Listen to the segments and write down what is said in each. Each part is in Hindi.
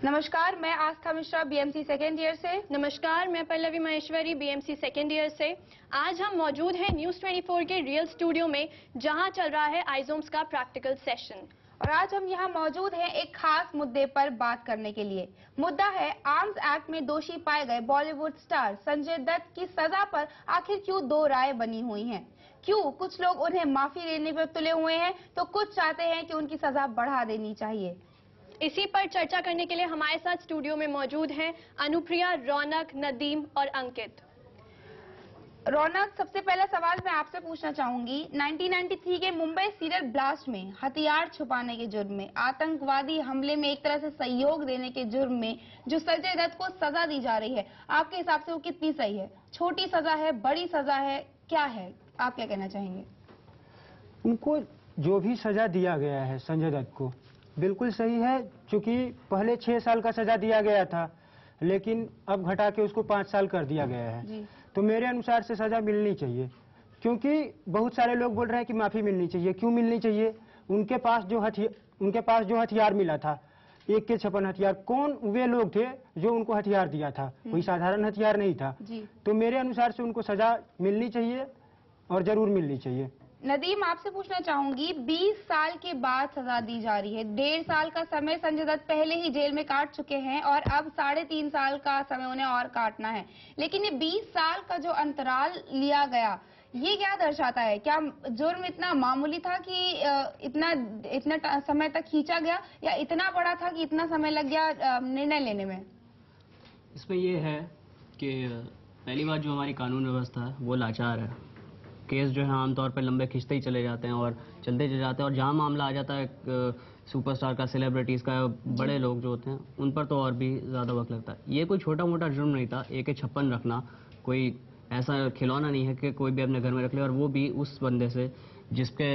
नमस्कार, मैं आस्था मिश्रा बीएमसी सेकेंड ईयर से। नमस्कार, मैं Pallavi Maheshwari BMC second year से। आज हम मौजूद हैं न्यूज़ 24 के रियल स्टूडियो में, जहां चल रहा है आइजोम्स का प्रैक्टिकल सेशन। और आज हम यहाँ मौजूद हैं एक खास मुद्दे पर बात करने के लिए। मुद्दा है आर्म्स एक्ट में दोषी पाए गए बॉलीवुड स्टार संजय दत्त की सजा पर आखिर क्यों दो राय बनी हुई हैं। क्यों कुछ लोग उन्हें माफी देने पर तुले हुए हैं तो कुछ चाहते हैं कि उनकी सजा बढ़ा देनी चाहिए। इसी पर चर्चा करने के लिए हमारे साथ स्टूडियो में मौजूद हैं अनुप्रिया, रौनक, नदीम और अंकित। रौनक, सबसे पहला सवाल मैं आपसे पूछना चाहूंगी। 1993 के मुंबई सीरियल ब्लास्ट में हथियार छुपाने के जुर्म में, आतंकवादी हमले में एक तरह से सहयोग देने के जुर्म में जो संजय दत्त को सजा दी जा रही है, आपके हिसाब से वो कितनी सही है? छोटी सजा है, बड़ी सजा है, क्या है? आप क्या कहना चाहेंगे? उनको जो भी सजा दिया गया है संजय दत्त को बिल्कुल सही है, क्योंकि पहले 6 साल का सजा दिया गया था, लेकिन अब घटा के उसको 5 साल कर दिया गया है जी। तो मेरे अनुसार से सजा मिलनी चाहिए। क्योंकि बहुत सारे लोग बोल रहे हैं कि माफी मिलनी चाहिए। क्यों मिलनी चाहिए? उनके पास जो हथियार मिला था, 1 के 56 हथियार, कौन वे लोग थे जो उनको हथियार दिया था? कोई साधारण हथियार नहीं था जी। तो मेरे अनुसार से उनको सजा मिलनी चाहिए और जरूर मिलनी चाहिए। नदीम, आपसे पूछना चाहूंगी, 20 साल के बाद सजा दी जा रही है। 1.5 साल का समय संजय दत्त पहले ही जेल में काट चुके हैं और अब 3.5 साल का समय उन्हें और काटना है। लेकिन ये 20 साल का जो अंतराल लिया गया, ये क्या दर्शाता है? क्या जुर्म इतना मामूली था कि इतना समय तक खींचा गया, या इतना बड़ा था कि इतना समय लग गया निर्णय लेने में? इसमें ये है कि पहली बात, जो हमारी कानून व्यवस्था है वो लाचार है। केस जो है आमतौर पर लंबे खींचते ही चले जाते हैं और चलते चले जाते हैं, और जहाँ मामला आ जाता है सुपरस्टार का, सेलिब्रिटीज़ का, बड़े लोग जो होते हैं, उन पर तो और भी ज़्यादा वक्त लगता है। ये कोई छोटा मोटा जुर्म नहीं था। AK-56 रखना कोई ऐसा खिलौना नहीं है कि कोई भी अपने घर में रख ले, और वो भी उस बंदे से जिसके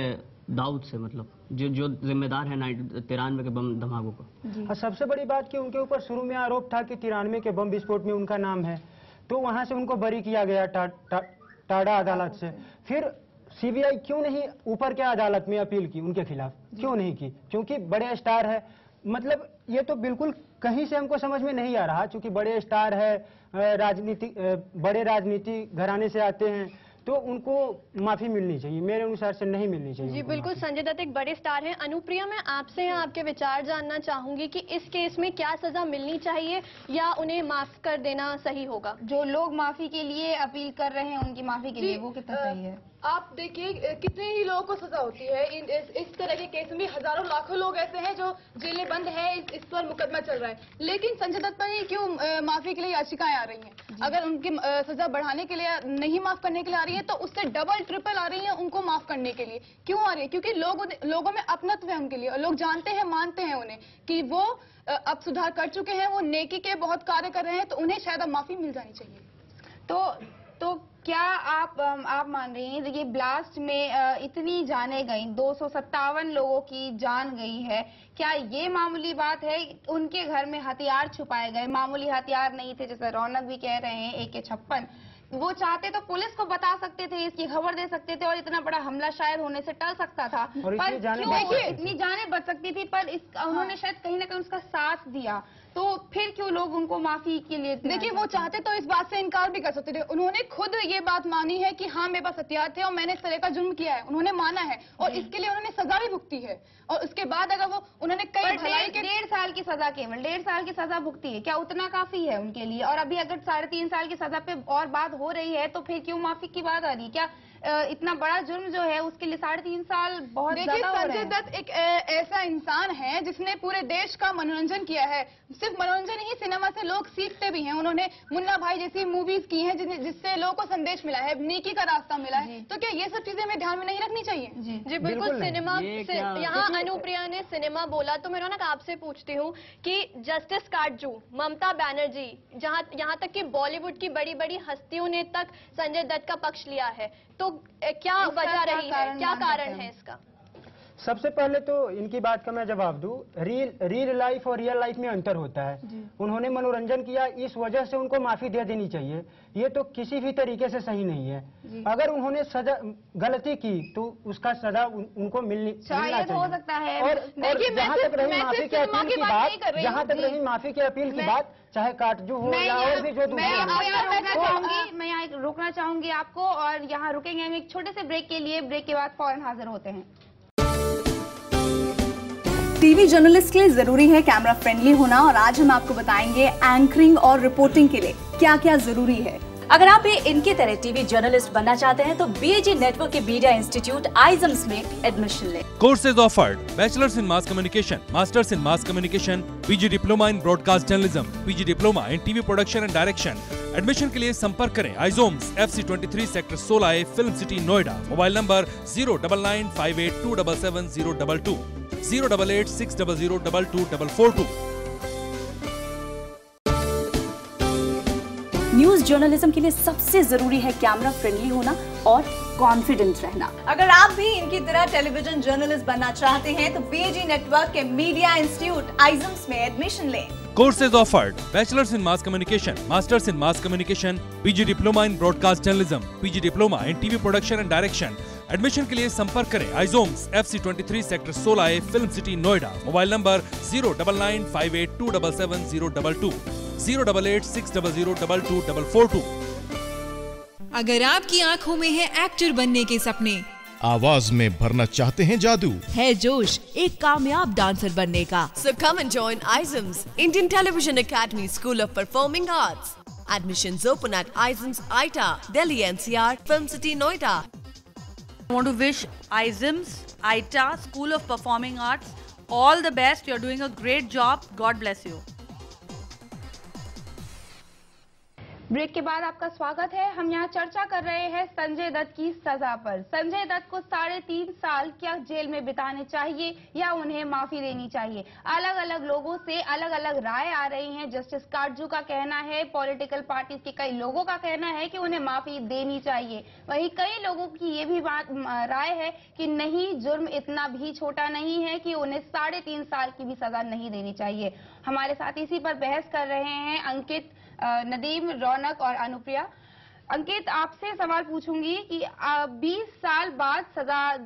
दाऊद से, मतलब जो जिम्मेदार है 93 के बम धमाकों का। और सबसे बड़ी बात कि उनके ऊपर शुरू में आरोप था कि 93 के बम विस्फोट में उनका नाम है, तो वहां से उनको बरी किया गया टाडा अदालत से। फिर सीबीआई क्यों नहीं ऊपर के अदालत में अपील की उनके खिलाफ? क्यों नहीं की? क्योंकि बड़े स्टार है। मतलब ये तो बिल्कुल कहीं से हमको समझ में नहीं आ रहा, क्योंकि बड़े स्टार है, बड़े राजनीति घराने से आते हैं, तो उनको माफी मिलनी चाहिए। मेरे अनुसार से नहीं मिलनी चाहिए। जी बिल्कुल, संजय दत्त एक बड़े स्टार हैं। अनुप्रिया, मैं आपसे यहाँ आपके विचार जानना चाहूंगी कि इस केस में क्या सजा मिलनी चाहिए या उन्हें माफ कर देना सही होगा? जो लोग माफी के लिए अपील कर रहे हैं, उनकी माफी के लिए, वो कितना सही है? आप देखिए कितने ही लोगों को सजा होती है इस तरह के केस में। हजारों लाखों लोग ऐसे हैं जो जेलें बंद है, इस पर मुकदमा चल रहा है, लेकिन संजय दत्त पर ही क्यों माफी के लिए याचिकाएं आ रही हैं? अगर उनकी सजा बढ़ाने के लिए नहीं, माफ करने के लिए आ रही है, तो उससे डबल ट्रिपल आ रही है उनको माफ करने के लिए। क्यों आ रही है? क्योंकि लोगों में अपनत्व है उनके लिए, और लोग जानते हैं, मानते हैं उन्हें कि वो अब सुधार कर चुके हैं, वो नेकी के बहुत कार्य कर रहे हैं, तो उन्हें शायद अब माफी मिल जानी चाहिए। तो क्या आप मान रही हैं, देखिए ब्लास्ट में इतनी जाने गई, 257 लोगों की जान गई है, क्या ये मामूली बात है? उनके घर में हथियार छुपाए गए, मामूली हथियार नहीं थे, जैसे रौनक भी कह रहे हैं, AK-56। वो चाहते तो पुलिस को बता सकते थे, इसकी खबर दे सकते थे, और इतना बड़ा हमला शायद होने से टल सकता था। पर क्यों इतनी जानें बच सकती थी, पर उन्होंने शायद कहीं ना कहीं उसका साथ दिया, तो फिर क्यों लोग उनको माफी के लिए? देखिए, वो चाहते तो इस बात से इनकार भी कर सकते थे। उन्होंने खुद ये बात मानी है कि हाँ, मेरे पास हथियार थे और मैंने इस तरह का जुर्म किया है, उन्होंने माना है, और इसके लिए उन्होंने सजा भी भुगती है। और उसके बाद अगर उन्होंने कई 1.5 साल की सजा, केवल 1.5 साल की सजा भुगती है, क्या उतना काफी है उनके लिए? और अभी अगर 3.5 साल की सजा पे और बात हो रही है, तो फिर क्यों माफी की बात आ रही है? क्या इतना बड़ा जुर्म जो है उसके लिए 3.5 साल बहुत ज्यादा हो रहे हैं? संजय दत्त एक ऐसा इंसान है जिसने पूरे देश का मनोरंजन किया है। सिर्फ मनोरंजन ही, सिनेमा से लोग सीखते भी हैं। उन्होंने मुन्ना भाई जैसी मूवीज की हैं जिससे लोगों को संदेश मिला है, नेकी का रास्ता मिला है। तो क्या ये सब चीजें हमें ध्यान में नहीं रखनी चाहिए? जी बिल्कुल। सिनेमा से यहाँ अनुप्रिया ने सिनेमा बोला, तो मैं रौनक आपसे पूछती हूँ कि जस्टिस काटजू, ममता बनर्जी, यहाँ तक कि बॉलीवुड की बड़ी बड़ी हस्तियों ने तक संजय दत्त का पक्ष लिया है, तो क्या वजह रही है, क्या कारण है इसका? सबसे पहले तो इनकी बात का मैं जवाब दूं, रियल लाइफ और रियल लाइफ में अंतर होता है। उन्होंने मनोरंजन किया, इस वजह से उनको माफी दे देनी चाहिए। ये तो किसी भी तरीके से सही नहीं है। अगर उन्होंने सजा गलती की तो उसका सजा उनको मिलना चाहिए। हो सकता है। और जहाँ तक रही माफी की अपील की बात, जहाँ तक रही माफी की अपील की बात, चाहे काटजू हो या और भी जो मैं यहाँ रोकना चाहूंगी आपको, और यहाँ रुकेंगे हम एक छोटे से ब्रेक के लिए। ब्रेक के बाद फौरन हाजिर होते हैं। टीवी जर्नलिस्ट के लिए जरूरी है कैमरा फ्रेंडली होना, और आज हम आपको बताएंगे एंकरिंग और रिपोर्टिंग के लिए क्या क्या जरूरी है। अगर आप भी इनकी तरह टीवी जर्नलिस्ट बनना चाहते हैं तो BAG नेटवर्क के मीडिया इंस्टीट्यूट आइजम्स में एडमिशन लें। Courses offered: Bachelor's in Mass Communication, Masters in Mass Communication, PG Diploma in Broadcast Journalism, PG Diploma in TV Production and Direction। Admission के लिए संपर्क करें आइजोम्स FC23 sector 16A, film city, Noida. Mobile number 09958277022, 08860022242। News journalism के लिए सबसे जरूरी है कैमरा फ्रेंडली होना और कॉन्फिडेंट रहना। अगर आप भी इनकी तरह टेलीविजन जर्नलिस्ट बनना चाहते हैं तो BAG नेटवर्क के मीडिया इंस्टीट्यूट आइजम्स में एडमिशन लें। Courses offered: Bachelor's in Mass Communication, Masters in Mass Communication, PG Diploma in Broadcast Journalism, PG Diploma in TV Production and Direction। Admission के लिए संपर्क करें आइजोम्स FC23 sector 16A, film city, Noida. Mobile number 09958277022, 08860022242। अगर आपकी आंखों में है एक्टर बनने के सपने, आवाज में भरना चाहते हैं जादू, है जोश एक कामयाब डांसर बनने का, So come and join ISMS, Indian Television Academy School of Performing Arts. Admissions open at ISMS, ITA, Delhi NCR, Film City, Noida. I want to wish ISMS, ITA, School of Performing Arts all the best. You're doing a great job. God bless you. Break के बाद आपका स्वागत है। हम यहाँ चर्चा कर रहे हैं संजय दत्त की सजा पर। संजय दत्त को 3.5 साल क्या जेल में बिताने चाहिए या उन्हें माफी देनी चाहिए? अलग अलग लोगों से अलग अलग राय आ रही हैं। जस्टिस काटजू का कहना है, पॉलिटिकल पार्टीज के कई लोगों का कहना है कि उन्हें माफी देनी चाहिए। वहीं कई लोगों की ये भी राय है कि नहीं, जुर्म इतना भी छोटा नहीं है कि उन्हें 3.5 साल की भी सजा नहीं देनी चाहिए। हमारे साथ इसी पर बहस कर रहे हैं अंकित, नदीम, रौनक और अनुप्रिया। अंकित, आपसे सवाल पूछूंगी कि 20 साल बाद सजा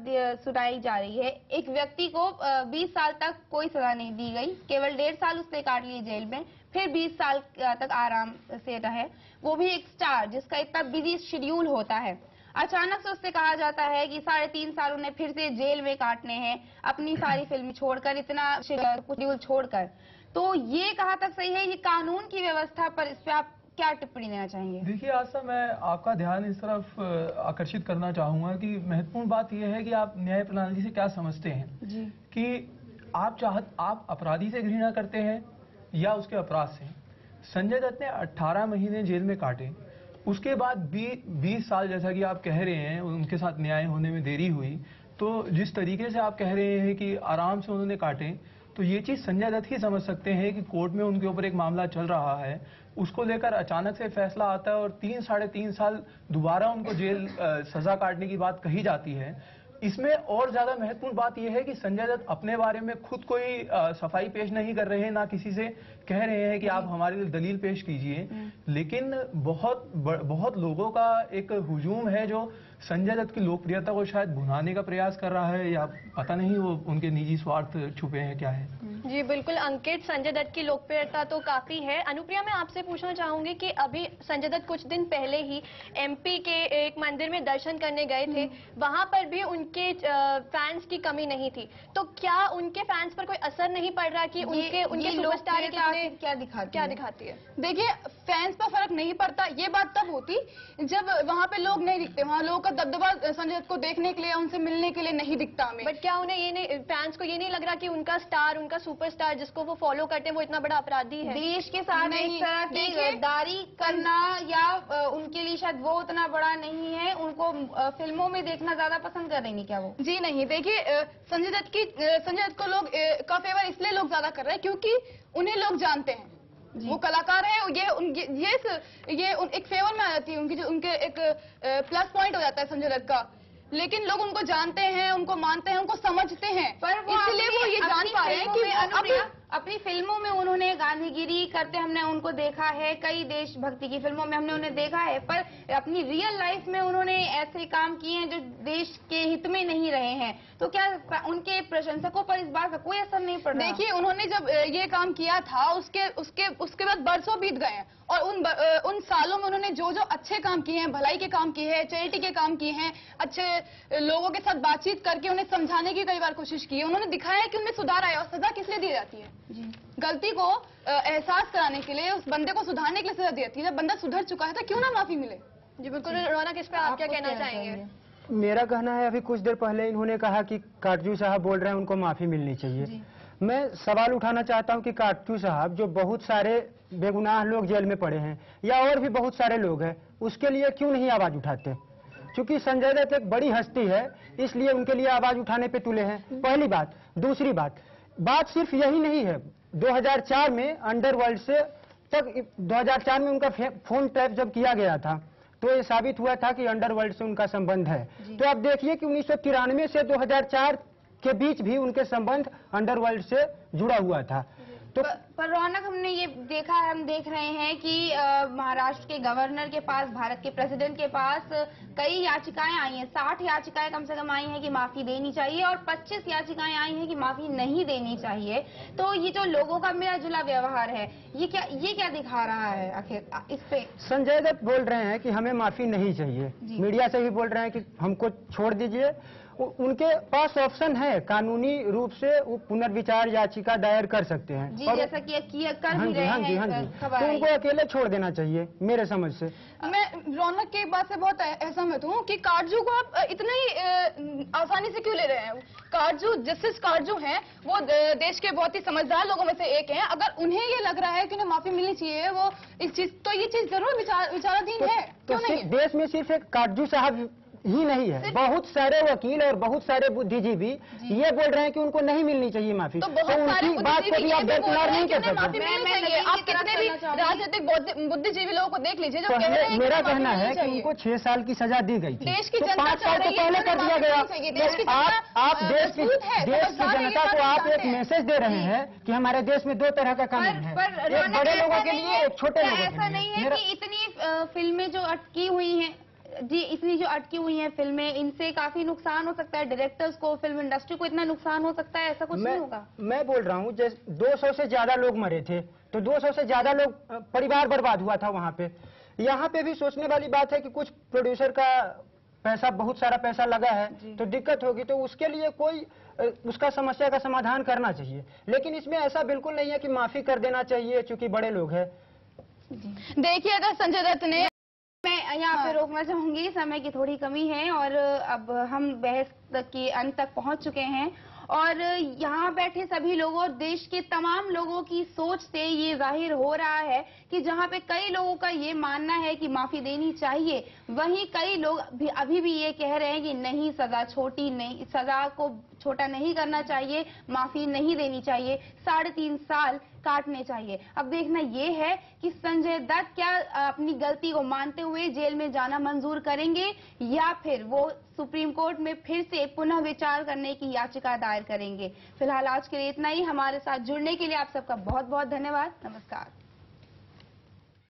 सुनाई जा रही है। एक व्यक्ति को 20 साल तक कोई सजा नहीं दी गई, केवल 1.5 साल उसने काट लिए जेल में, फिर 20 साल तक आराम से रहे, वो भी एक स्टार जिसका इतना बिजी शेड्यूल होता है। अचानक से उससे कहा जाता है कि 3.5 साल उन्हें फिर से जेल में काटने हैं, अपनी सारी फिल्म छोड़कर, इतना शेड्यूल छोड़कर। तो ये कहाँ तक सही है? ये कानून की व्यवस्था पर, इस पे आप क्या टिप्पणी देना चाहेंगे? देखिए आशा, मैं आपका ध्यान इस तरफ आकर्षित करना चाहूंगा कि महत्वपूर्ण बात यह है कि आप न्याय प्रणाली से क्या समझते हैं जी। कि आप अपराधी से घृणा करते हैं या उसके अपराध से। संजय दत्त ने 18 महीने जेल में काटे, उसके बाद 20 साल जैसा कि आप कह रहे हैं उनके साथ न्याय होने में देरी हुई। तो जिस तरीके से आप कह रहे हैं कि आराम से उन्होंने काटे, तो ये चीज संजय दत्त ही समझ सकते हैं कि कोर्ट में उनके ऊपर एक मामला चल रहा है, उसको लेकर अचानक से फैसला आता है और 3-3.5 साल दोबारा उनको जेल सजा काटने की बात कही जाती है। इसमें और ज्यादा महत्वपूर्ण बात यह है कि संजय दत्त अपने बारे में खुद कोई सफाई पेश नहीं कर रहे हैं, ना किसी से कह रहे हैं कि आप हमारे लिए दलील पेश कीजिए, लेकिन बहुत लोगों का एक हुजूम है जो संजय दत्त की लोकप्रियता को शायद भुनाने का प्रयास कर रहा है, या पता नहीं वो उनके निजी स्वार्थ छुपे हैं क्या है। जी बिल्कुल अंकित, संजय दत्त की लोकप्रियता तो काफी है। अनुप्रिया, मैं आपसे पूछना चाहूंगी कि अभी संजय दत्त कुछ दिन पहले ही MP के एक मंदिर में दर्शन करने गए थे, वहां पर भी उनके फैंस की कमी नहीं थी। तो क्या उनके फैंस पर कोई असर नहीं पड़ रहा कि उनके सुपरस्टार क्या दिखाती है? देखिए, फैंस पर फर्क नहीं पड़ता, ये बात तब होती जब वहाँ पे लोग नहीं दिखते, वहाँ लोगों का दबदबा संजय दत्त को देखने के लिए, उनसे मिलने के लिए नहीं दिखता हमें। बट क्या उन्हें ये नहीं, फैंस को ये नहीं लग रहा कि उनका स्टार, उनका सुपरस्टार जिसको वो फॉलो करते हैं वो इतना बड़ा अपराधी है? देश के साथ इस तरह की गद्दारी करना या उनके लिए शायद वो उतना बड़ा नहीं है, उनको फिल्मों में देखना ज्यादा पसंद करेंगे क्या वो? जी नहीं, देखिए संजय दत्त को लोग का फेवर इसलिए लोग ज्यादा कर रहे हैं क्योंकि उन्हें लोग जानते हैं, वो कलाकार है, ये एक फेवर में आ जाती है उनकी, जो उनके एक प्लस पॉइंट हो जाता है संजय दत्त का। लेकिन लोग उनको जानते हैं, उनको मानते हैं, उनको समझते हैं, इसलिए वो ये जान पा रहे हैं कि अपनी फिल्मों में उन्होंने गांधीगिरी करते हमने उनको देखा है, कई देशभक्ति की फिल्मों में हमने उन्हें देखा है, पर अपनी रियल लाइफ में उन्होंने ऐसे काम किए हैं जो देश के हित में नहीं रहे हैं। तो क्या उनके प्रशंसकों पर इस बात का कोई असर नहीं पड़ रहा? देखिए, उन्होंने जब ये काम किया था उसके बाद बरसों बीत गए हैं और उन सालों में उन्होंने जो अच्छे काम किए हैं, भलाई के काम किए हैं, चैरिटी के काम किए हैं, अच्छे लोगों के साथ बातचीत करके उन्हें समझाने की कई बार कोशिश की है। उन्होंने दिखाया है कि उनमें सुधार आया। और सजा किस लिए दी जाती है? गलती को एहसास कराने के लिए, उस बंदे को सुधारने के लिए सजा दी जाती है। जब बंदा सुधर चुका है तो क्यों ना माफी मिले। जी बिल्कुल। रौनक, इस पे आप क्या कहना चाहेंगे? मेरा कहना है, अभी कुछ देर पहले इन्होंने कहा कि काटजू साहब बोल रहे हैं उनको माफी मिलनी चाहिए। मैं सवाल उठाना चाहता हूं कि काटजू साहब जो बहुत सारे बेगुनाह लोग जेल में पड़े हैं या और भी बहुत सारे लोग हैं, उसके लिए क्यों नहीं आवाज उठाते? क्योंकि संजय दत्त एक बड़ी हस्ती है, इसलिए उनके लिए आवाज उठाने पे तुले हैं। पहली बात। दूसरी बात सिर्फ यही नहीं है। 2004 में अंडरवर्ल्ड से तक 2004 में उनका फोन टैप जब किया गया था तो ये साबित हुआ था कि अंडरवर्ल्ड से उनका संबंध है। तो आप देखिए कि 1993 से 2004 के बीच भी उनके संबंध अंडरवर्ल्ड से जुड़ा हुआ था। तो पर रौनक, हमने ये देखा, हम देख रहे हैं कि महाराष्ट्र के गवर्नर के पास, भारत के प्रेसिडेंट के पास कई याचिकाएं आई हैं। 60 याचिकाएं कम से कम आई हैं कि माफी देनी चाहिए और 25 याचिकाएं आई हैं कि माफी नहीं देनी चाहिए। तो ये जो लोगों का मिला जुला व्यवहार है, ये क्या दिखा रहा है आखिर? इस पे संजय दत्त बोल रहे हैं कि हमें माफी नहीं चाहिए, मीडिया से भी बोल रहे हैं कि हमको छोड़ दीजिए। उनके पास ऑप्शन है, कानूनी रूप से वो पुनर्विचार याचिका दायर कर सकते हैं। जी, जैसा कि कर भी रहे हैं। तो उनको अकेले छोड़ देना चाहिए मेरे समझ से। मैं रौनक की बात से बहुत असहमत हूँ कि काटजू को आप इतना ही आसानी से क्यों ले रहे हैं? काटजू, जस्टिस काटजू हैं, वो देश के बहुत ही समझदार लोगों में से एक हैं। अगर उन्हें ये लग रहा है कि उन्हें माफी मिलनी चाहिए, वो इस चीज, तो ये चीज जरूर विचाराधीन है। तो देश में सिर्फ एक काटजू साहब ही नहीं है, बहुत सारे वकील और बहुत सारे बुद्धिजीवी ये बोल रहे हैं कि उनको नहीं मिलनी चाहिए माफी। तो बहुत सारे बात को भी आप दरकिनार नहीं कर सकते। आप कितने भी राजनीतिक बुद्धिजीवी लोगों को देख लीजिए जो कह रहे हैं। मेरा कहना है कि उनको 6 साल की सजा दी गई थी, देश की तो जनता 5 साल तो पहले कर दिया गया। आप देश की जनता को आप एक मैसेज दे रहे हैं कि हमारे देश में 2 तरह का कानून है, एक बड़े लोगों के लिए, एक छोटे लोगों के लिए। ऐसा नहीं है कि इतनी फिल्में जो अटकी हुई हैं, जी, इतनी जो अटकी हुई हैं फिल्में, इनसे काफी नुकसान हो सकता है डायरेक्टर्स को, फिल्म इंडस्ट्री को इतना नुकसान हो सकता है, ऐसा कुछ नहीं होगा? मैं बोल रहा हूँ, जैसे 200 से ज्यादा लोग मरे थे, तो 200 से ज्यादा लोग, परिवार बर्बाद हुआ था वहाँ पे। यहाँ पे भी सोचने वाली बात है कि कुछ प्रोड्यूसर का पैसा, बहुत सारा पैसा लगा है तो दिक्कत होगी, तो उसके लिए कोई उसका समस्या का समाधान करना चाहिए। लेकिन इसमें ऐसा बिल्कुल नहीं है कि माफी कर देना चाहिए चूंकि बड़े लोग हैं। देखिए, अगर संजय दत्त ने, मैं यहाँ पे रोकना चाहूंगी, समय की थोड़ी कमी है और अब हम बहस के अंत तक पहुंच चुके हैं और यहाँ बैठे सभी लोगों, देश के तमाम लोगों की सोच से ये जाहिर हो रहा है कि जहाँ पे कई लोगों का ये मानना है कि माफी देनी चाहिए, वहीं कई लोग अभी भी ये कह रहे हैं कि नहीं, सजा को छोटा नहीं करना चाहिए, माफी नहीं देनी चाहिए, 3.5 साल काटने चाहिए। अब देखना ये है कि संजय दत्त क्या अपनी गलती को मानते हुए जेल में जाना मंजूर करेंगे या फिर वो सुप्रीम कोर्ट में फिर से पुनः विचार करने की याचिका दायर करेंगे। फिलहाल आज के लिए इतना ही। हमारे साथ जुड़ने के लिए आप सबका बहुत बहुत धन्यवाद। नमस्कार।